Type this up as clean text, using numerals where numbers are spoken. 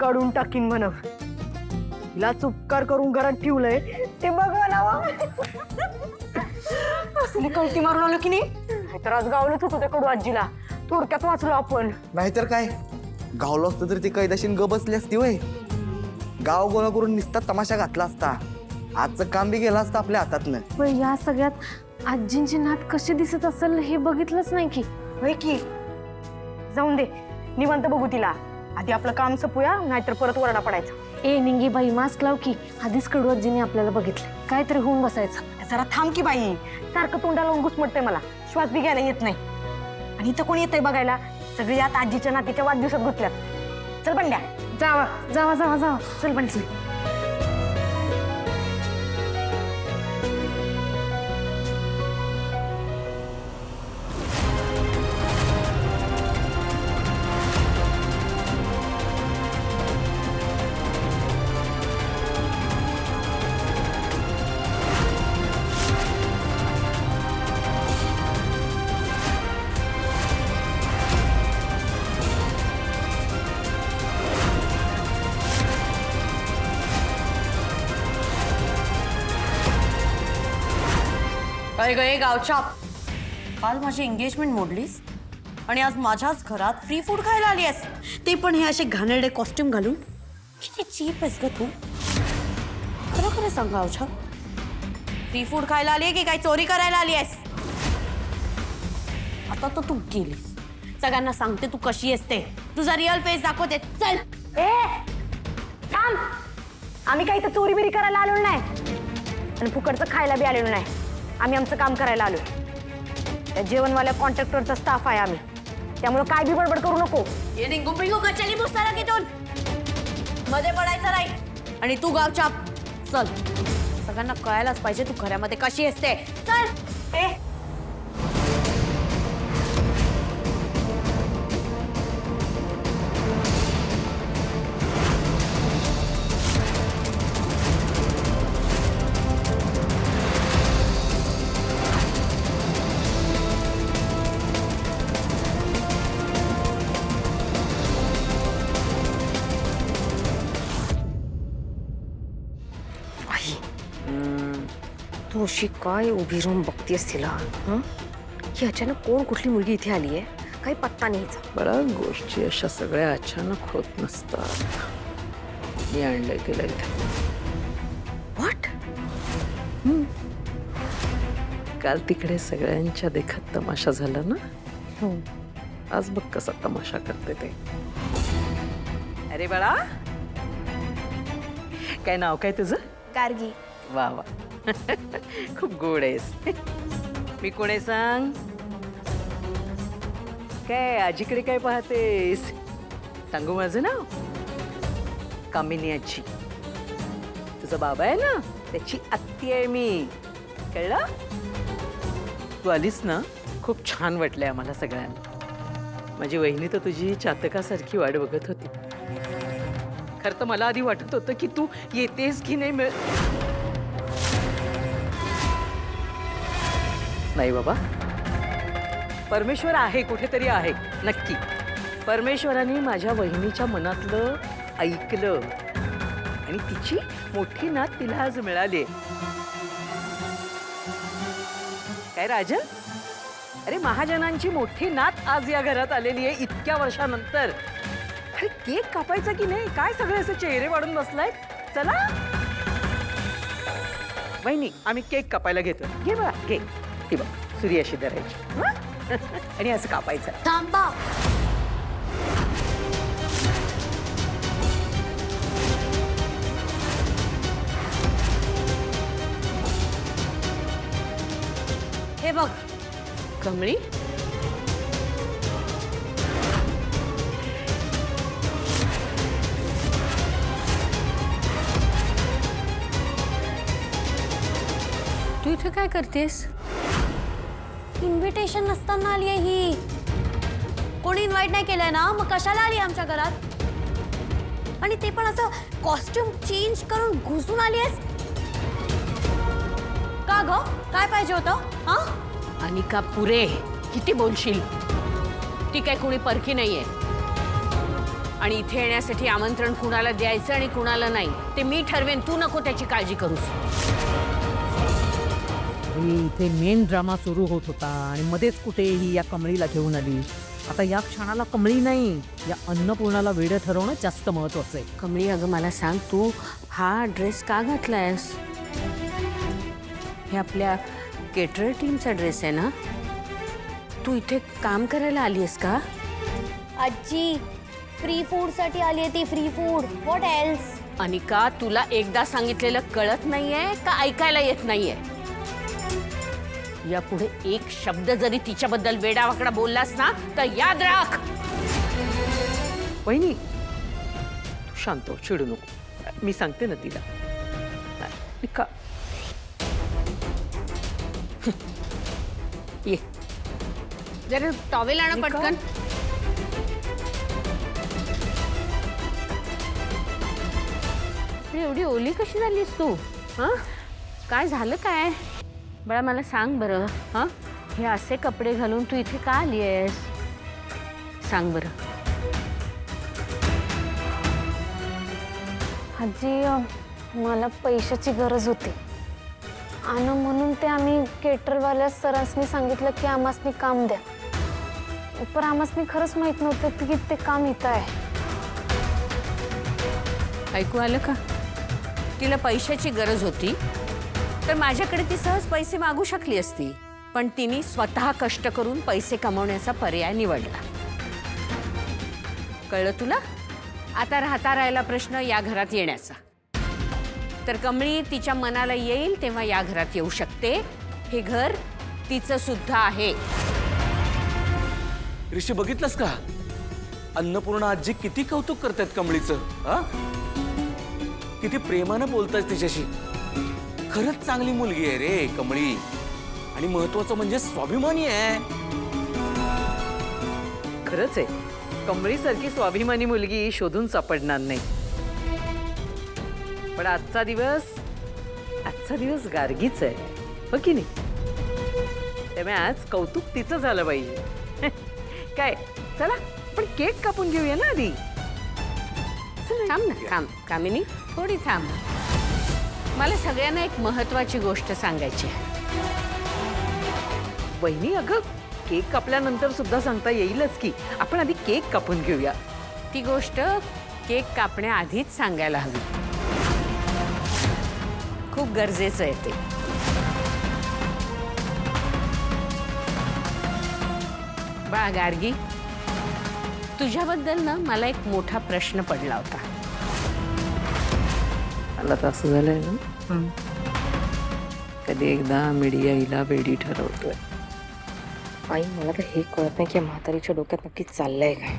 काढून टाकीन म्हण. तिला चुपकार करून घरात ठेवलंय ते बघा ना. असली कळती मारून आलो की नाही तर आज गावलंच होतो त्या कडू आजीला. थोडक्यात वाचलो आपण. नाहीतर काय, गावलो असतं तर ती कैदाशीन ग बसली असती वय. गाव गोळा करून निसता तमाशा घातला असता. आजचं काम बी गेलं असतं आपल्या हातातनं. पण या सगळ्यात आजींची नात कशी दिसत असेल हे बघितलंच नाही की. होय की. जाऊन दे, निवांत बघू तिला. आधी आपलं काम सपूया, नाहीतर परत वरडा पडायचा. ए निंगी बाई, मास्क लाव की. आधीच कडू आजीने आपल्याला बघितलं, काहीतरी होऊन बसायचं. जरा थांब की बाई. सारखं तोंडाला घुसमटतंय मला. श्वास बी घ्यायला येत नाही. आणि इथं कोणी येतंय बघायला? सगळी आत आजीच्या नातीच्या वाढदिवसात गुंतल्यात. चल बंड्या. जावा जावा जावा जावा. चल पण चल. काय गे गावछाप, काल माझी एंगेजमेंट मोडलीस आणि आज माझ्याच घरात फ्री फूड खायला आली आहेस, ते पण हे असे घाणेरडे कॉस्ट्युम घालून. किती चीप आहेस ग तू. खरं खरं सांग गावछाप, फ्री फूड खायला आली आहे की काय चोरी करायला आली आहेस? आता तर तू गेलीस. सगळ्यांना सांगते तू कशी असते. तुझा रिअल फेस दाखवते. चल. ए थांब. आम्ही काही तर चोरी बिरी करायला आलो नाही आणि फुकटचं खायला बी आलेलो नाही. आम्ही आमचं काम करायला आलो. त्या जेवणवाल्या कॉन्ट्रॅक्टरचा स्टाफ आहे आम्ही, त्यामुळे काय बी बडबड करू नको. ये निंगू पिंगू कचेली मुस्तारा कितून मध्ये पडायचं नाही. आणि तू गावछाप चल, सगळ्यांना कळायलाच पाहिजे तू घरामध्ये कशी असते. चल. ए तू अशी काय उभी राहून बघतेस तिला? हं? ही अचानक कोण कुठली मुलगी इथे आली आहे, काही पत्ता नाही हिचा. बऱ्या गोष्टी अशा सगळ्या अचानक होत नसतात. मी आणलंय तिला इथे. व्हॉट? काल तिकडे सगळ्यांच्या देखत तमाशा झाला ना, आज बघ कसा तमाशा करते ते. अरे बाळा, काय नाव काय तुझं? गार्गी. वा वा. खूप गोड आहेस. मी कोण आहे सांग? काय आजीकडे काय पाहतेस? सांगू माझं नाव? कामिनी आजी. तुझा बाबा आहे ना, त्याची आत्ती आहे मी. कळलं? तू आलीस ना, खूप छान वाटलंय आम्हाला सगळ्यांना. माझी वहिनी तर तुझी चातकासारखी वाट बघत होती. खरं तर मला आधी वाटत होतं की तू येतेस की नाही. नाही बाबा, परमेश्वर आहे, कुठेतरी आहे नक्की. परमेश्वराने माझ्या वहिनीच्या मनातलं ऐकलं आणि तिची मोठी नात तिला आज मिळाली. काय राजन? अरे महाजनांची मोठी नात आज या घरात आलेली आहे इतक्या वर्षानंतर. अरे केक कापायचा की नाही? काय सगळे असे चेहरे वाढून बसलाय. चला वहिनी, आम्ही केक कापायला घेतो. घे बघा केक. ती बघ सुरी अशी धरायची आणि असं कापायचं. थांबा. हे बघ कमळी, तू इथे काय करतेस? इन्व्हिटेशन नसताना आली आहे ही. कोणी इन्व्हाइट नाही केलंय ना, मग कशाला आली आमच्या घरात? आणि ते पण असं कॉस्ट्युम चेंज करून घुसून आली आहेस का ग? काय पाहिजे होतं? हा आणि का पुरे किती बोलशील? ती काय कोणी परकी नाहीये. आणि इथे येण्यासाठी आमंत्रण कुणाला द्यायचं आणि कुणाला नाही ते मी ठरवेन. तू नको त्याची काळजी करूस. इथे मेन ड्रामा सुरू होत होता आणि मध्येच कुठे ही या कमळीला घेऊन आली. आता या क्षणाला कमळी नाही, या अन्नपूर्णाला वेडं ठरवणं जास्त महत्वाचं आहे. कमळी, अगं मला सांग, तू हा ड्रेस का घातलायस? हे आपल्या केटरर टीमचा ड्रेस आहे ना? तू इथे काम करायला आलीस का? आजी, फ्री फूड साठी आली आहे ती. Free food, what else? Anika, तुला एकदा सांगितलेलं कळत नाहीये का ऐकायला येत नाहीये? यापुढे एक शब्द जरी तिच्याबद्दल वेडावाकडा बोललास ना तर याद राख. वहिनी तू शांत हो, चिडू नको. मी सांगते ना तिला. का ये जरा टॉवेल आणा पटकन. एवढी ओली कशी झालीस तू? हं? काय झालं काय? बळा मला सांग बरं. हं? हे असे कपडे घालून तू इथे का आली आहेस? सांग बरं. आजी, मला पैशाची गरज होती आणि म्हणून ते आम्ही केटरवाल्या सरांनी सांगितलं की आम्हासनी काम द्या. पण आम्हासनी खरंच माहित नव्हतं की ते काम इथं आहे. ऐकू आलं का? तिला पैशाची गरज होती तर माझ्याकडे ती सहज पैसे मागू शकली असती, पण तिने स्वतः कष्ट करून पैसे कमवण्याचा पर्याय निवडला. कळलं तुला? आता राहता राहिला प्रश्न या घरात येण्याचा. तर कमळी तिच्या मनाला येईल तेव्हा या घरात येऊ शकते. हे घर तिचं सुद्धा आहे. ऋषी, बघितलंस का अन्नपूर्णा आजी किती कौतुक करतायत कमळीचं? हा, किती प्रेमानं बोलतायत तिच्याशी. खरंच चांगली मुलगी आहे रे कमळी. आणि महत्वाचं म्हणजे स्वाभिमानी आहे. खरंच आहे, कमळीसारखी स्वाभिमानी मुलगी शोधून सापडणार नाही. पण आजचा दिवस गार्गीच आहे, हो की नाही? त्यामुळे आज कौतुक तिचं झालं पाहिजे. काय, चला पण केक कापून घेऊया ना आधी. थांब ना, थांब कामिनी, थोडी थांब. मला सगळ्यांना एक महत्वाची गोष्ट सांगायची आहे. वहिनी, अगं केक कापल्यानंतर सुद्धा सांगता येईलच की. आपण आधी केक कापून घेऊया. ती गोष्ट केक कापण्याआधीच सांगायला हवी. खूप गरजेचं आहे ते. बा गार्गी, तुझ्याबद्दल ना मला एक मोठा प्रश्न पडला होता. मला तर असं झालंय ना, कधी एकदा मीडिया हिला वेडी ठरवतोय. आई, मला तर हे कळत नाही की म्हातारीच्या डोक्यात नक्की चाललंय काय.